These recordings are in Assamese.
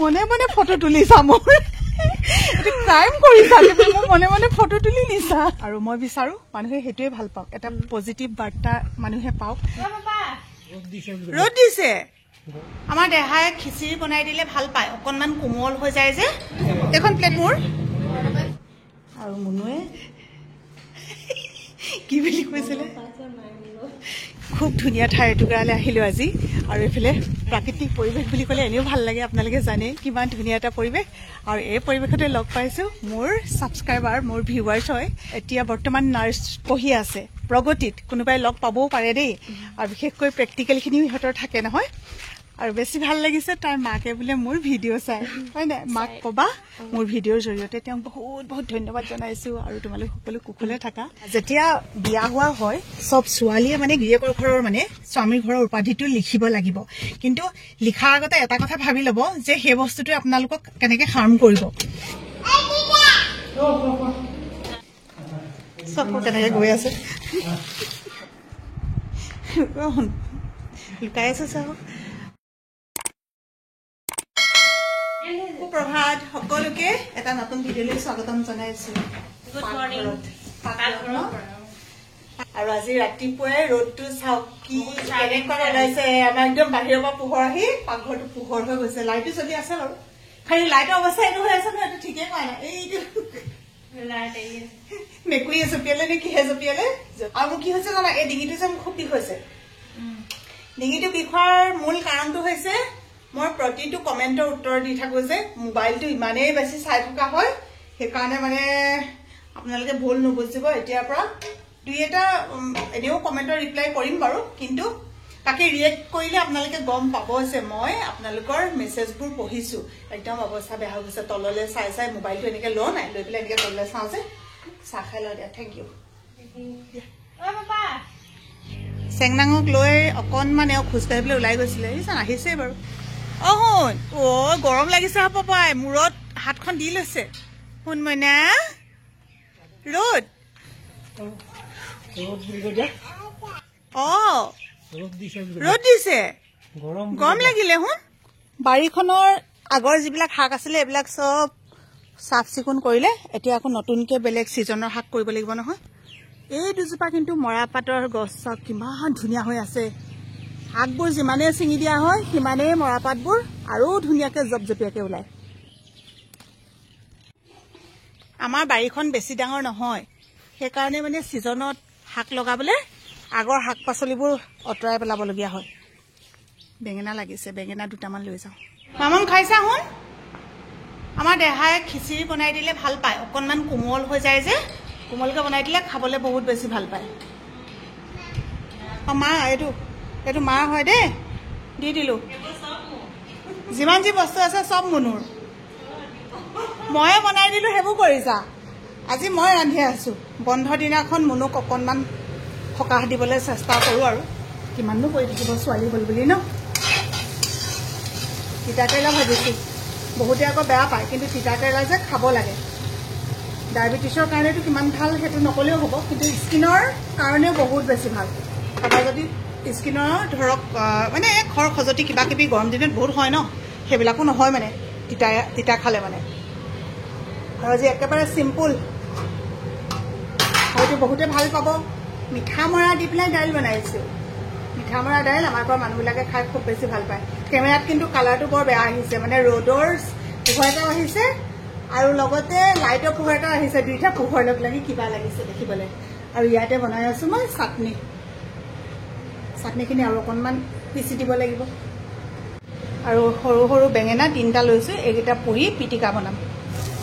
মনে মনে ফটো তুলিছা মোৰ ক্ৰাইম কৰিছা তুমি মোৰ মনে মনে ফটো তুলি নিছা আৰু মই বিচাৰো মানুহে হেতুৱে ভাল পাওক এটা পজিটিভ বাৰ্তা মানুহে পাওক ৰ'দ দিছে আমাৰ দেহাই খিচিৰি বনাই দিলে ভাল পায় অকনমান কোমল হৈ যায় যে এখন প্লেট মোৰ আৰু মুনুৱে কি বুলি কৈছিলে খুব ধুনীয়া ঠাই এটুকুৰালৈ আহিলোঁ আজি আৰু এইফালে প্ৰাকৃতিক পৰিৱেশ বুলি ক'লে এনেও ভাল লাগে আপোনালোকে জানে কিমান ধুনীয়া এটা পৰিৱেশ আৰু এই পৰিৱেশতে লগ পাইছোঁ মোৰ ছাবস্ক্ৰাইবাৰ মোৰ ভিউৱাৰ্ছ হয় এতিয়া বৰ্তমান নাৰ্ছ পঢ়ি আছে প্ৰগতিত কোনোবাই লগ পাবও পাৰে দেই আৰু বিশেষকৈ প্ৰেক্টিকেলখিনিও ইহঁতৰ থাকে নহয় আৰু বেছি ভাল লাগিছে তাৰ মাকে বোলে মোৰ ভিডিঅ' চাই হয় নাই মাক ক'বা মোৰ ভিডিঅ'ৰ জৰিয়তে তেওঁক বহুত বহুত ধন্যবাদ জনাইছোঁ আৰু তোমালোক সকলো কুশলে থাকা যেতিয়া বিয়া হোৱা হয় চব ছোৱালীয়ে মানে গিৰিয়েকৰ ঘৰৰ মানে স্বামীৰ ঘৰৰ উপাধিটো লিখিব লাগিব কিন্তু লিখাৰ আগতে এটা কথা ভাবি ল'ব যে সেই বস্তুটোৱে আপোনালোকক কেনেকৈ হাৰ্ম কৰিব চব কেনেকৈ গৈ আছে লুকাই আছো চাওক সুপ্ৰভাত সকলোকে এটা নতুন ভিডিঅ'লৈ স্বাগতম জনাইছোঁ গুড মৰ্ণিং আৰু আজি ৰাতিপুৱাই ৰ'দটো চাওক কি কেনেকৈ ওলাইছে আমাৰ একদম বাহিৰৰ পৰা পোহৰ আহি পাকঘৰটো পোহৰ হৈ গৈছে লাইটো চলি আছে বাৰু খালি লাইটৰ অৱস্থা এইটো হৈ আছে নহয় এইটো ঠিকেই পোৱা নাই এইটো মেকুৰীয়ে জঁপিয়ালে নে কিহে জঁপিয়ালে আৰু মোৰ কি হৈছে জানা এই ডিঙিটো যে মোৰ খুব বিষ হৈছে ডিঙিটো বিষ হোৱাৰ মূল কাৰণটো হৈছে মই প্ৰতিটো কমেণ্টৰ উত্তৰ দি থাকোঁ যে মোবাইলটো ইমানেই বেছি চাই থকা হয় সেইকাৰণে মানে আপোনালোকে ভুল নুবুজিব এতিয়াৰ পৰা দুই এটা এনেও কমেণ্টৰ ৰিপ্লাই কৰিম বাৰু কিন্তু তাকে ৰিয়েক্ট কৰিলে আপোনালোকে গম পাব যে মই আপোনালোকৰ মেছেজবোৰ পঢ়িছোঁ একদম অৱস্থা বেয়া হৈ গৈছে তললৈ চাই চাই মোবাইলটো এনেকৈ লওঁ নাই লৈ পেলাই এনেকৈ তললৈ চাওঁ যে চাহ খাই লওঁ দিয়া থেংক ইউ চেংনাঙক লৈ অকণমান এওঁ খোজকাঢ়িবলৈ ওলাই গৈছিলে আহিছেই বাৰু শুন গৰম লাগিছে পাপাই মূৰত হাতখন দি লৈছে শুন মইনা ৰ'দ ৰ'দ দিছে গৰম লাগিলে শুন বাৰীখনৰ আগৰ যিবিলাক শাক আছিলে এইবিলাক চব চাফ চিকুণ কৰিলে এতিয়া আকৌ নতুনকৈ বেলেগ ছিজনৰ শাক কৰিব লাগিব নহয় এই দুজোপা কিন্তু মৰাপাতৰ গছ চব কিমান ধুনীয়া হৈ আছে শাকবোৰ যিমানেই ছিঙি দিয়া হয় সিমানেই মৰাপাতবোৰ আৰু ধুনীয়াকৈ জপজপীয়াকৈ ওলায় আমাৰ বাৰীখন বেছি ডাঙৰ নহয় সেইকাৰণে মানে ছিজনত শাক লগাবলৈ আগৰ শাক পাচলিবোৰ আঁতৰাই পেলাবলগীয়া হয় বেঙেনা লাগিছে বেঙেনা দুটামান লৈ যাওঁ মামন খাইছা শুন আমাৰ দেহাই খিচিৰি বনাই দিলে ভাল পায় অকণমান কোমল হৈ যায় যে কোমলকৈ বনাই দিলে খাবলৈ বহুত বেছি ভাল পায় মা এইটো মাৰ হয় দেই দি দিলোঁ যিমান যি বস্তু আছে চব মুনুৰ ময়ে বনাই দিলোঁ সেইবোৰ কৰিছা আজি মই ৰান্ধি আছোঁ বন্ধ দিনাখন মুনুক অকণমান সকাহ দিবলৈ চেষ্টা কৰোঁ আৰু কিমাননো কৰি থাকিব ছোৱালী হ'ল বুলি ন তিতাকেৰেলা ভাজিছোঁ বহুতে আকৌ বেয়া পায় কিন্তু তিতাকেৰেলা যে খাব লাগে ডায়েবেটিছৰ কাৰণেতো কিমান ভাল সেইটো নক'লেও হ'ব কিন্তু স্কিনৰ কাৰণেও বহুত বেছি ভাল আপোনাৰ যদি স্কিনৰ ধৰক মানে খৰ খজতি কিবা কিবি গৰম দিনত বহুত হয় ন সেইবিলাকো নহয় মানে তিতা খালে মানে আৰু আজি একেবাৰে চিম্পুল হয়তো বহুতে ভাল পাব মিঠা মৰা দি পেলাই দাইল বনাইছোঁ মিঠা মৰা দাইল আমাৰ ঘৰৰ মানুহবিলাকে খাই খুব বেছি ভাল পায় কেমেৰাত কিন্তু কালাৰটো বৰ বেয়া আহিছে মানে ৰ'দৰ পোহৰ এটাও আহিছে আৰু লগতে লাইটৰ পোহৰ এটাও আহিছে দুইটা পোহৰ লগ লাগি কিবা লাগিছে দেখিবলৈ আৰু ইয়াতে বনাই আছোঁ মই চাটনিখিনি আৰু অকণমান পিচি দিব লাগিব আৰু সৰু সৰু বেঙেনা 3টা লৈছোঁ এইকেইটা পুৰি পিটিকা বনাম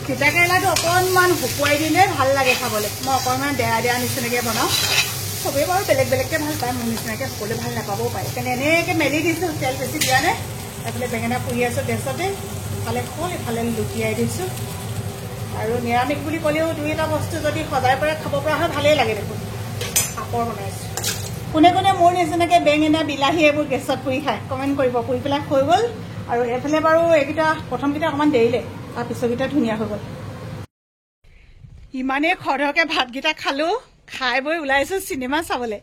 তিতাকেৰেলাটো অকণমান শুকুৱাই দিলে ভাল লাগে খাবলৈ মই অকণমান দেয়া নিচিনাকৈ বনাওঁ চবেই বাৰু বেলেগ বেলেগকৈ ভাল পায় মোৰ নিচিনাকৈ সকলোৱে ভাল নাপাবও পাৰে সেইকাৰণে এনেকৈ মেলি দিছোঁ তেল বেছি দিয়া নাই এইফালে বেঙেনা পুৰি আছোঁ গেছতে ইফালে খোল ইফালে লুটিয়াই দিছোঁ আৰু নিৰামিষ বুলি ক'লেও দুই এটা বস্তু যদি সজাই পৰাই খাব পৰা হয় ভালেই লাগে দেখোন পাপৰ বনাইছোঁ কোনে কোনে মোৰ নিচিনাকৈ বেঙেনা বিলাহী এইবোৰ গেছত পুৰি খায় কমেণ্ট কৰিব পুৰি পেলাই হৈ গ'ল আৰু এইফালে বাৰু এইকেইটা প্ৰথমকেইটা অকণমান দেৰিলে তাৰ পিছৰকেইটা ধুনীয়া হৈ গ'ল ইমানেই খৰধৰকৈ ভাতকেইটা খালোঁ খাই বৈ ওলাইছোঁ চিনেমা চাবলৈ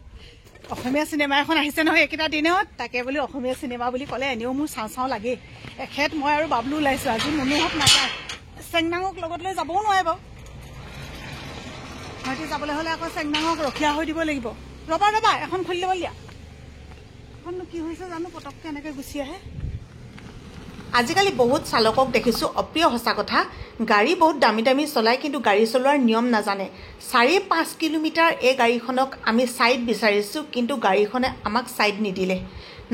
অসমীয়া চিনেমা এখন আহিছে নহয় একেটা দিনত, তাকে বুলি অসমীয়া চিনেমা বুলি ক'লে এনেও মোৰ চাওঁ চাওঁ লাগে। এখেত মই আৰু বাবলু ওলাইছোঁ আজি। মনোহক নাপায়, চেংনাঙক লগত লৈ যাবও নোৱাৰে বাৰু। হয়তো যাবলৈ হ'লে আকৌ চেংনাঙক ৰখীয়া হৈ দিব লাগিব। ৰ'বা ৰ'বা, এখন খুলি ল'ব দিয়া। এখননো কি হৈছে জানো, পটককৈ এনেকৈ গুচি আহে। আজিকালি বহুত চালকক দেখিছোঁ, অপ্ৰিয় সঁচা কথা, গাড়ী বহুত দামী দামী চলায় কিন্তু গাড়ী চলোৱাৰ নিয়ম নাজানে। 4-5 কিলোমিটাৰ এই গাড়ীখনক আমি ছাইড বিচাৰিছোঁ কিন্তু গাড়ীখনে আমাক ছাইড নিদিলে।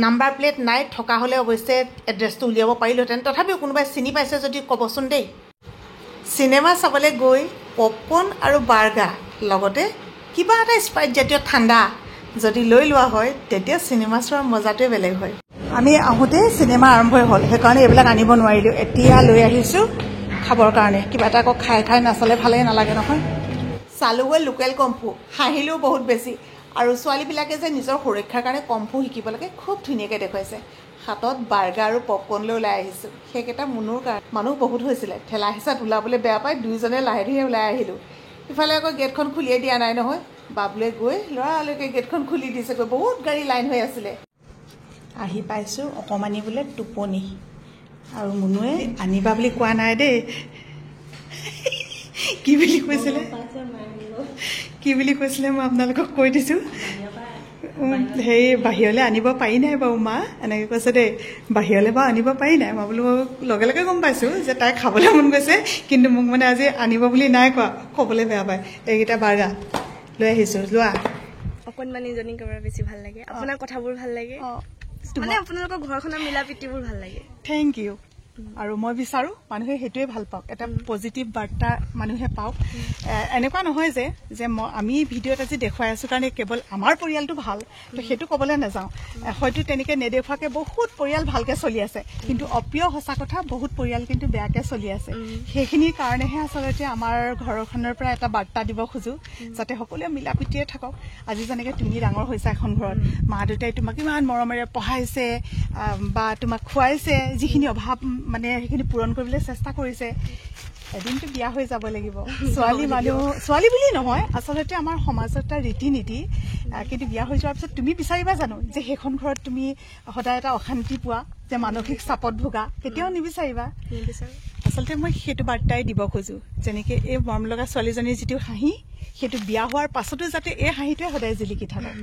নাম্বাৰ প্লেট নাই, থকা হ'লে অৱশ্যে এড্ৰেছটো উলিয়াব পাৰিলোহেঁতেন। তথাপিও কোনোবাই চিনি পাইছে যদি ক'বচোন দেই। চিনেমা চাবলৈ গৈ পপকৰ্ণ আৰু বাৰ্গাৰ লগতে কিবা এটা স্প্ৰাইট জাতীয় ঠাণ্ডা যদি লৈ লোৱা হয় তেতিয়া চিনেমা চোৱাৰ মজাটোৱে বেলেগ হয়। আমি আহোঁতে চিনেমা আৰম্ভই হ'ল, সেইকাৰণে এইবিলাক আনিব নোৱাৰিলোঁ। এতিয়া লৈ আহিছোঁ খাবৰ কাৰণে। কিবা এটা আকৌ খাই খাই নাচালে ভালেই নালাগে নহয়। চালোগৈ লোকেল কম্ফু, হাঁহিলেও বহুত বেছি। আৰু ছোৱালীবিলাকে যে নিজৰ সুৰক্ষাৰ কাৰণে কম্ফু শিকিব লাগে খুব ধুনীয়াকৈ দেখুৱাইছে। হাতত বাৰ্গাৰ আৰু পপকৰ্ণ লৈ ওলাই আহিছোঁ, সেইকেইটা মুনুৰ কাৰণে। মানুহ বহুত হৈছিলে, ঠেলা হেঁচাত ওলাবলৈ বেয়া পায়, দুয়োজনে লাহে ধীৰে ওলাই আহিলোঁ। ইফালে আকৌ গেটখন খুলিয়ে দিয়া নাই নহয়, বাবুৱে গৈ ল'ৰালৈকে গেটখন খুলি দিছেগৈ। বহুত গাড়ী লাইন হৈ আছিলে। আহি পাইছোঁ, অকণমানি বোলে টোপনি। আৰু মুনুৱে আনিবা বুলি কোৱা নাই দেই। কি বুলি কৈছিলে, কি বুলি কৈছিলে মই আপোনালোকক কৈ দিছোঁ। হেৰি বাহিৰলৈ আনিব পাৰি নাই বাৰু মা, এনেকৈ কৈছে দেই। বাহিৰলৈ বাৰু আনিব পাৰি নাই। মই বোলো লগে লগে গম পাইছোঁ যে তাই খাবলৈ মন গৈছে, কিন্তু মোক মানে আজি আনিব বুলি নাই কোৱা, ক'বলৈ বেয়া পায়। এইকেইটা বাৰ্গাৰ লৈ আহিছোঁ, লোৱা। অকণমানিজনীক আমাৰ বেছি ভাল লাগে, আপোনাৰ কথাবোৰ ভাল লাগে, মানে আপোনালোকৰ ঘৰখনৰ মিলা প্ৰীতিবোৰ ভাল লাগে। Thank you. আৰু মই বিচাৰোঁ মানুহে সেইটোৱে ভাল পাওক, এটা পজিটিভ বাৰ্তা মানুহে পাওক। এনেকুৱা নহয় যে আমি ভিডিঅ'ত আজি দেখুৱাই আছোঁ কাৰণে কেৱল আমাৰ পৰিয়ালটো ভাল, তো সেইটো ক'বলৈ নাযাওঁ। হয়তো তেনেকৈ নেদেখুৱাকৈ বহুত পৰিয়াল ভালকৈ চলি আছে, কিন্তু অপ্ৰিয় সঁচা কথা বহুত পৰিয়াল কিন্তু বেয়াকৈ চলি আছে। সেইখিনিৰ কাৰণেহে আচলতে আমাৰ ঘৰখনৰ পৰা এটা বাৰ্তা দিব খোজোঁ, যাতে সকলোৱে মিলা প্ৰীতিৰে থাকক। আজি যেনেকৈ তুমি ডাঙৰ হৈছা এখন ঘৰত, মা দেউতাই তোমাক ইমান মৰমেৰে পঢ়াইছে বা তোমাক খুৱাইছে, যিখিনি অভাৱ মানে সেইখিনি পূৰণ কৰিবলৈ চেষ্টা কৰিছে। এদিনটো বিয়া হৈ যাব লাগিব। ছোৱালী মানুহ, ছোৱালী বুলি নহয়, আচলতে আমাৰ সমাজত এটা ৰীতি নীতি। কিন্তু বিয়া হৈ যোৱাৰ পিছত তুমি বিচাৰিবা জানো যে সেইখন ঘৰত তুমি সদায় এটা অশান্তি পোৱা, যে মানসিক চাপত ভোগা? কেতিয়াও নিবিচাৰিবা। আচলতে মই সেইটো বাৰ্তাই দিব খোজোঁ, যেনেকৈ এই মৰম লগা ছোৱালীজনীৰ যিটো হাঁহি, সেইটো বিয়া হোৱাৰ পাছতো যাতে এই হাঁহিটোৱে সদায় জিলিকি থাকক।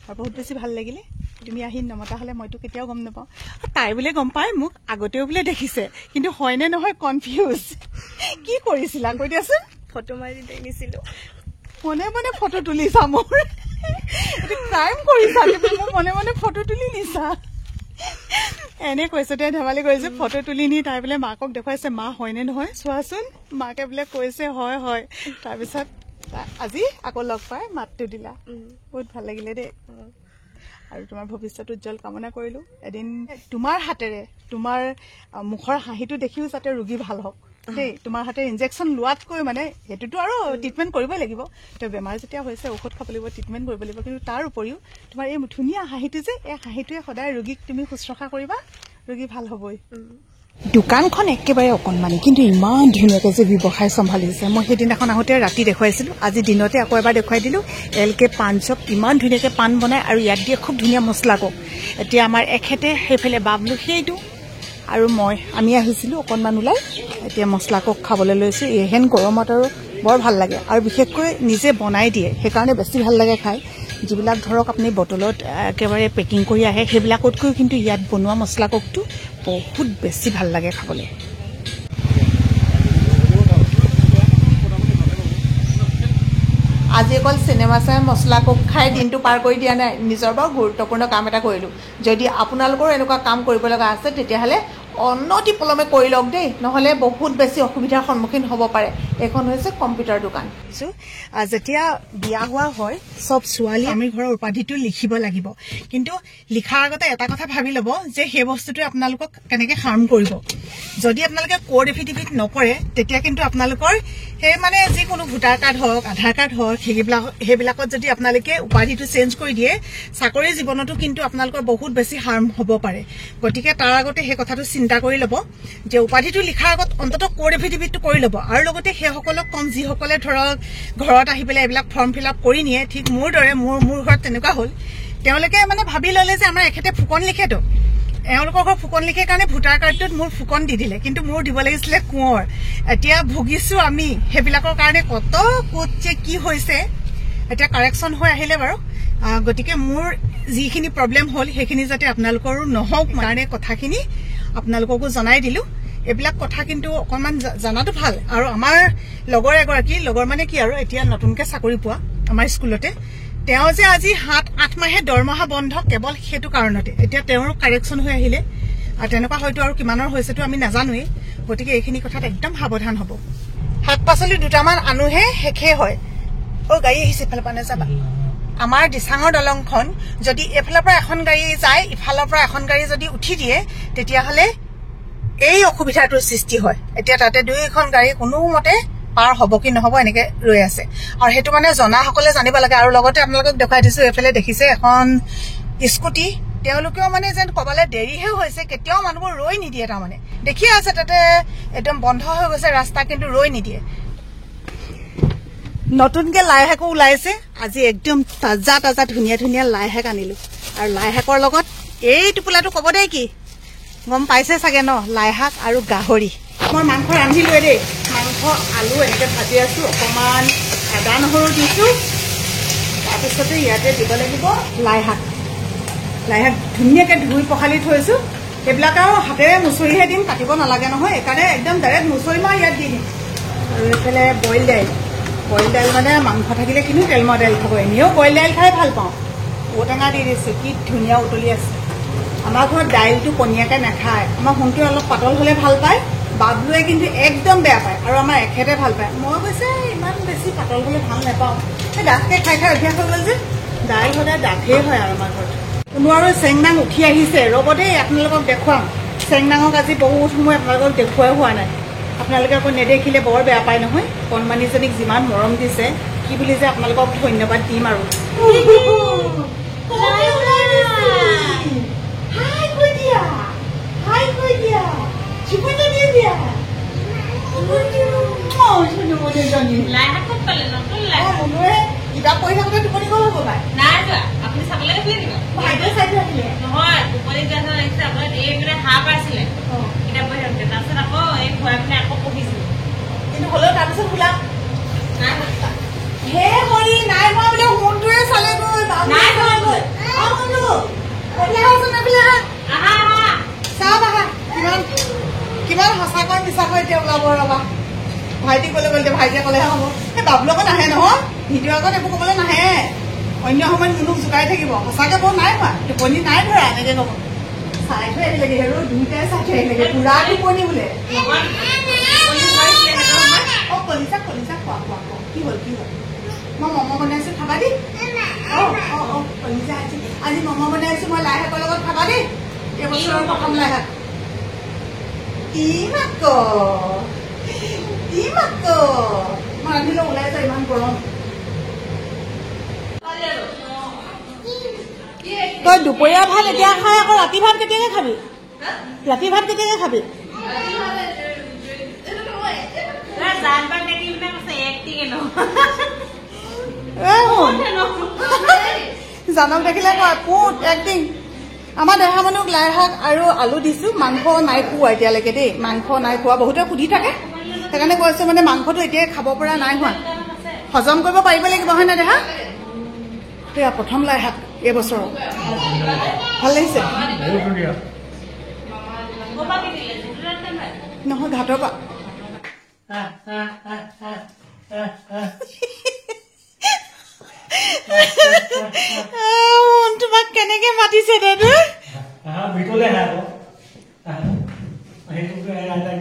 আৰু বহুত বেছি ভাল লাগিলে। তুমি আহি নমতা হ'লে মইতো কেতিয়াও গম নাপাওঁ। তাই বোলে গম পায় মোক, আগতেও বোলে দেখিছে, কিন্তু হয়নে নহয় কনফিউজ। কি কৰিছিলা কৈ দিয়াচোন? ফটো মাৰি নিছিলোঁ, মনে মনে ফটো তুলিছা। মোৰ এইটো ক্ৰাইম কৰিছা, তুমি মোৰ মনে মনে ফটো তুলি নিছা। এনে কৈছে দে, ধেমালি কৰিছে। ফটো তুলি নি তাই বোলে মাকক দেখুৱাইছে, মা হয়নে নহয় চোৱাচোন। মাকে বোলে কৈছে হয় হয়। তাৰপিছত আজি আকৌ লগ পাই মাতটো দিলা, বহুত ভাল লাগিলে দেই। আৰু তোমাৰ ভৱিষ্যত উজ্জ্বল কামনা কৰিলোঁ। এদিন তোমাৰ হাতেৰে, তোমাৰ মুখৰ হাঁহিটো দেখিও যাতে ৰোগী ভাল হওক দেই। তোমাৰ হাতে ইনজেকশ্যন লোৱাতকৈ মানে সেইটোতো আৰু ট্ৰিটমেণ্ট কৰিবই লাগিব। তো বেমাৰ যেতিয়া হৈছে ঔষধ খাব লাগিব, ট্ৰিটমেণ্ট কৰিব লাগিব, কিন্তু তাৰ উপৰিও তোমাৰ এই ধুনীয়া হাঁহিটো যে, এই হাঁহিটোৱে সদায় ৰোগীক তুমি শুশ্ৰূষা কৰিবা, ৰোগী ভাল হ'বই। দোকানখন একেবাৰে অকণমানি, কিন্তু ইমান ধুনীয়াকৈ যে ব্যৱসায় চম্ভালিছে। মই সেইদিনাখন আহোঁতে ৰাতি দেখুৱাইছিলোঁ, আজি দিনতে আকৌ এবাৰ দেখুৱাই দিলোঁ। LK পাণ শ্বপ, ইমান ধুনীয়াকৈ পাণ বনায় আৰু ইয়াত দিয়ে খুব ধুনীয়া মছলা কওক। এতিয়া আমাৰ এখেতে সেইফালে বাবলু সেইটো আৰু আমি আহিছিলোঁ অকণমান ওলাই, এতিয়া মছলা কওক খাবলৈ লৈছোঁ। এইহেন গৰমত আৰু বৰ ভাল লাগে, আৰু বিশেষকৈ নিজে বনাই দিয়ে, সেইকাৰণে বেছি ভাল লাগে খাই। যিবিলাক ধৰক আপুনি বটলত একেবাৰে পেকিং কৰি আহে, সেইবিলাকতকৈ কিন্তু ইয়াত বনোৱা মছলা ককটো বহুত বেছি ভাল লাগে খাবলৈ। আজি অকল চিনেমা চাই মছলা কোক খাই দিনটো পাৰ কৰি দিয়া নাই, নিজৰ বাৰু গুৰুত্বপূৰ্ণ কাম এটা কৰিলোঁ। যদি আপোনালোকৰো এনেকুৱা কাম কৰিব লগা আছে তেতিয়াহ'লে অনতি পলমে কৰি লওক দেই, নহ'লে বহুত বেছি অসুবিধাৰ সন্মুখীন হ'ব পাৰে। এইখন হৈছে কম্পিউটাৰ দোকান। যেতিয়া বিয়া হোৱা হয় চব ছোৱালী আমি ঘৰৰ উপাধিটো লিখিব লাগিব, কিন্তু লিখাৰ আগতে এটা কথা ভাবি ল'ব যে সেই বস্তুটোৱে আপোনালোকক কেনেকৈ হাৰ্ম কৰিব। যদি আপোনালোকে কোড এফিডেভিট নকৰে তেতিয়া কিন্তু আপোনালোকৰ সেই মানে যিকোনো ভোটাৰ কাৰ্ড হওক, আধাৰ কাৰ্ড হওক, সেইবিলাকত যদি আপোনালোকে উপাধিটো চেঞ্জ কৰি দিয়ে, চাকৰি জীৱনতো কিন্তু আপোনালোকৰ বহুত বেছি হাৰ্ম হ'ব পাৰে। গতিকে তাৰ আগতে সেই কথাটো চিন্তা কৰি ল'ব যে উপাধিটো লিখাৰ আগত অন্ততঃ কোড এফিডেভিটটো কৰি ল'ব। আৰু লগতে সেইসকলক কম যিসকলে ধৰক ঘৰত আহি পেলাই এইবিলাক ফৰ্ম ফিল আপ কৰি নিয়ে, ঠিক মোৰ দৰে মোৰ ঘৰত তেনেকুৱা হ'ল। তেওঁলোকে মানে ভাবি ললে যে আমাৰ এখেতে ফুকন লিখেতো, এওঁলোকৰ ঘৰ ফুকন লিখে কাৰণে ভোটাৰ কাৰ্ডটোত মোৰ ফুকন দি দিলে, কিন্তু মোৰ দিব লাগিছিলে কোঁৱৰ। এতিয়া ভুগিছো আমি সেইবিলাকৰ কাৰণে, কত ক'ত যে কি হৈছে এতিয়া কাৰেকশ্যন হৈ আহিলে বাৰু। গতিকে মোৰ যিখিনি প্ৰব্লেম হ'ল সেইখিনি যাতে আপোনালোকৰো নহওক কাৰণে কথাখিনি আপোনালোককো জনাই দিলো। এইবিলাক কথা কিন্তু অকণমান জনাটো ভাল। আৰু আমাৰ লগৰ এগৰাকী, লগৰ মানে কি আৰু এতিয়া নতুনকে চাকৰি পোৱা আমাৰ স্কুলতে, তেওঁ যে আজি 7-8 মাহে দৰমহা বন্ধ কেৱল সেইটো কাৰণতে। এতিয়া তেওঁৰ কাৰেকশ্যন হৈ আহিলে, আৰু তেনেকুৱা হয়তো আৰু কিমানৰ হৈছেতো আমি নাজানোৱেই। গতিকে এইখিনি কথাত একদম সাৱধান হ'ব। শাক পাচলি দুটামান আনোহে শেষেই হয়। গাড়ী আহিছে, ইফালৰ পৰা নাযাবা। আমাৰ দিচাঙৰ দলংখন যদি এফালৰ পৰা এখন গাড়ী যায়, ইফালৰ পৰা এখন গাড়ী যদি উঠি দিয়ে, তেতিয়াহ'লে এই অসুবিধাটোৰ সৃষ্টি হয়। এতিয়া তাতে 2খন গাড়ী কোনোমতে পাৰ হ'ব কি নহ'ব এনেকে ৰৈ আছে, আৰু সেইটো মানে জনাসকলে জানিব লাগে। আৰু লগতে আপোনালোকক দেখুৱাই দিছো, এইফালে দেখিছে এখন স্কুটি, তেওঁলোকেও মানে যেন ক'বলৈ দেৰিহে হৈছে, কেতিয়াও মানুহবোৰ ৰৈ নিদিয়ে। তাৰমানে দেখিয়ে আছে তাতে একদম বন্ধ হৈ গৈছে ৰাস্তা, কিন্তু ৰৈ নিদিয়ে। নতুনকে লাই শাকো ওলাইছে, আজি একদম তাজা তাজা ধুনীয়া ধুনীয়া লাই শাক আনিলো। আৰু লাই শাকৰ লগত এই টোপোলাটো ক'ব দেই কি গম পাইছে চাগে ন, লাই শাক আৰু গাহৰি। মই মাংস ৰান্ধিলোৱে দেই, মাংস আলু এনেকে ভাজি আছো, অকণমান আদা নহৰু দিছো, তাৰপিছতে ইয়াতে দিব লাগিব লাই শাক। লাই শাক ধুনীয়াকে ধুই পখালি থৈছো। সেইবিলাক আৰু হাতেৰে মুচৰিহে দিম, কাটিব নালাগে নহয়, সেইকাৰণে একদম ডাইৰেক্ট মুচৰি মই ইয়াত দি দিম। আৰু এইফালে বইল দাইল, বইল দাইল মানে মাংস থাকিলে কিন্তু তেলমৰা দাইল খাব, এনেও বইল দাইল খাই ভাল পাওঁ। ঔটেঙা দি দিছো, কি ধুনীয়া উতলি আছে। আমাৰ ঘৰত দাইলটো পনীয়াকে নাখায়, আমাৰ সোণটোৱে অলপ পাতল হ'লে ভাল পায়, বাবলুৱে কিন্তু একদম বেয়া পায়, আৰু আমাৰ এখেতে ভাল পায়। মই কৈছে ইমান বেছি পাতল হ'লে ভাল নাপাওঁ, সেই ডাঠকে খাই খাই অভ্যাস হৈ গ'ল যে, দাইল সদায় ডাঠেই হয় আৰু আমাৰ ঘৰত। কোনো আৰু চেংনাং উঠি আহিছে, ৰ'ব দেই আপোনালোকক দেখুৱাম। চেংনাঙক আজি বহুত সময় আপোনালোকক দেখুৱাই হোৱা নাই, আপোনালোকে আকৌ নেদেখিলে বৰ বেয়া পায় নহয়। কণমানিজনীক যিমান মৰম দিছে, কি বুলি যে আপোনালোকক ধন্যবাদ দিম আৰু। কিতাপ পঢ়ি থাকোতে টোপনি গ'ল হ'ব পাই। নাই যোৱা, আপুনি চাবলৈ দেখিলে দিব ভাইটিয়ে চাই থৈ আহিলে নহয়, টোপনি যোৱা ধৰ লাগিছে। আপোনাৰ এইপিনে হাঁহ পাইছিলে কিতাপ পঢ়ি থাকোতে, তাৰপিছত আকৌ এই ঘূৰাই পিনে আকৌ পঢ়িছিলো, কিন্তু হ'লেও তাৰপিছত খোলা নাই হে হৰি নাই হোৱা বোলে। সোণটোৱে চালে গৈ নাই হোৱা গৈ। আহা আহা চাওক আহা কিমান কিমান সঁচাকৈ মিছাকৈ এতিয়া ওলাব। ৰবা ভাইটি ক'লে গ'ল, এতিয়া ভাইটিয়ে ক'লেহে হ'ব। এই বাবলু আকৌ নাহে নহয়, ভিডিঅ' আগত এইবোৰ ক'বলৈ নাহে, অন্য সময়ত মুনুক জোকাই থাকিব। সঁচাকৈ বৰ নাই হোৱা, টোপনি নাই ধৰা এনেকে ক'ব। চাই থৈ আহিলেগে হেৰু, দুইটাই চাই থৈ আহিলেগে, পুৰা টোপনি বোলে। কলিজা কলিজা খোৱা খোৱা খোৱা, কি হ'ল কি হ'ল? মই ম'ম' বনাইছো, খাবা দেই। কলিজা আজি ম'ম' বনাইছো মই, লাই শাকৰ লগত খাবা দেই। এইবছৰৰ প্ৰথম লাই শাক। মই ৰান্ধিলে ওলাই যায়, ইমান গৰম। তই দুপৰীয়া ভাত এতিয়া খাই আকৌ ৰাতি ভাত কেতিয়াকে খাবি? ৰাতি ভাত কেতিয়াকে খাবি? জানক দেখিলে কয় পুত এক্টিং। আমাৰ দেহা মানুহক লাই শাক আৰু আলু দিছো, মাংস নাই খোৱা এতিয়ালৈকে দেই, মাংস নাই খোৱা। বহুতে সুধি থাকে, সেইকাৰণে কৈছো মানে মাংসটো এতিয়াই খাব পৰা নাই হোৱা, হজম কৰিব পাৰিব লাগিব হয় নে দেহা? সেয়া প্ৰথম লাই শাক এইবছৰ, ভাল লাগিছে নহয় ঘাটৰ পৰা। তোমাক কেনেকে মাতিছে দাদা?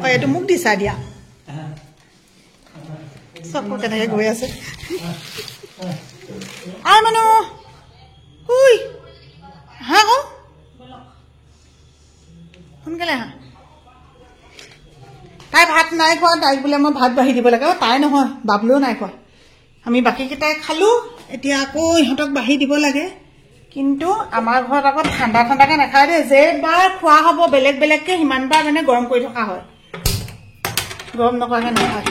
এইটো মোক দিছা দিয়া, চকু কেনেকে গৈ আছে। আৰু মানুহ হা আকৌ সোনকালে হা। তাই ভাত নাই খোৱা, তাইক বোলে মই ভাত বাঢ়ি দিব লাগে। তাই নহয়, বাবলুও নাই খোৱা। আমি বাকীকেইটাই খালো, এতিয়া আকৌ ইহঁতক বাঢ়ি দিব লাগে। কিন্তু আমাৰ ঘৰত আকৌ ঠাণ্ডা ঠাণ্ডাকে নাখায় দেই, যেইবাৰ খোৱা হ'ব বেলেগ বেলেগকে সিমানবাৰ মানে গৰম কৰি থকা হয়, গৰম নকৰাকে নাখায়।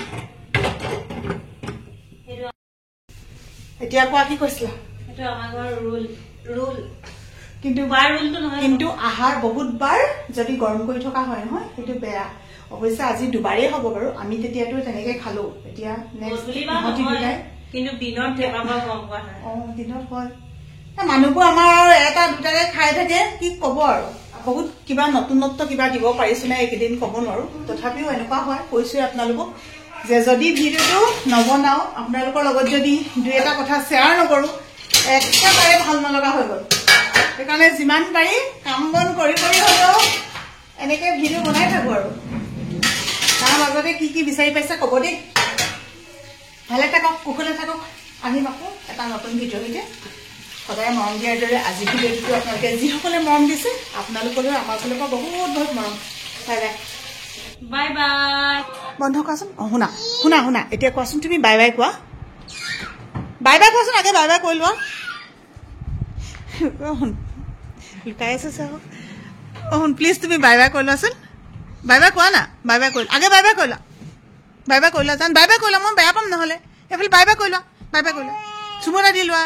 এতিয়া কোৱা কি কৈছিলা? সেইটো আমাৰ ঘৰৰ ৰুল। ৰুল কিন্তু ৰুলটো নহয় কিন্তু আহাৰ বহুতবাৰ যদি গৰম কৰি থকা হয় নহয় সেইটো বেয়া অৱশ্যে আজি দুবাৰেই হ'ব বাৰু আমি তেতিয়াতো তেনেকে খালো এতিয়া কিন্তু দিনত কেইবাবাৰ গৰম কৰা হয় দিনত হয় মানুহবোৰ আমাৰ আৰু এটা দুটাকে খাই থাকে কি কব আৰু বহুত কিবা নতুনত্ব কিবা দিব পাৰিছো নে এইকেইদিন কব নোৱাৰো তথাপিও এনেকুৱা হয় কৈছোৱে আপোনালোকক যে যদি ভিডিঅ'টো নবনাও আপোনালোকৰ লগত যদি দুই এটা কথা শ্বেয়াৰ নকৰো একেবাৰে ভাল নলগা হৈ গ'ল সেইকাৰণে যিমান পাৰি কাম বন কৰি কৰি হ'লেও এনেকে ভিডিঅ' বনাই থাকো আৰু তাৰ মাজতে কি কি বিচাৰি পাইছে ক'ব দেই ভালে থাকক কুশলে থাকক আহিম আকৌ এটা নতুন ভিডিঅ' সৈতে সদায় মৰম দিয়াৰ দৰে আজি ভিডিঅ'টো আপোনালোকে যিসকলে মৰম দিছে আপোনালোকলৈ আমাৰ ফালৰ পৰা বহুত বহুত মৰম বাই বাই বাই বাই বন্ধ কোৱাচোন শুনা শুনা শুনা এতিয়া কোৱাচোন তুমি বাই বাই কোৱা বাই বাই কোৱাচোন আগে বাই বাই কৈ লোৱা লুকাই আছে চাওক শুন প্লিজ তুমি বাই বাই কৈ লোৱাচোন বাই বাই কোৱা না বাই বাই কৈ আগে বাই বাই কৈ লোৱা জান বাই বাই কৈ লোৱা মই বেয়া পাম নহ'লে এইফালে বাই বাই কৈ লোৱা চুমনা দি লোৱা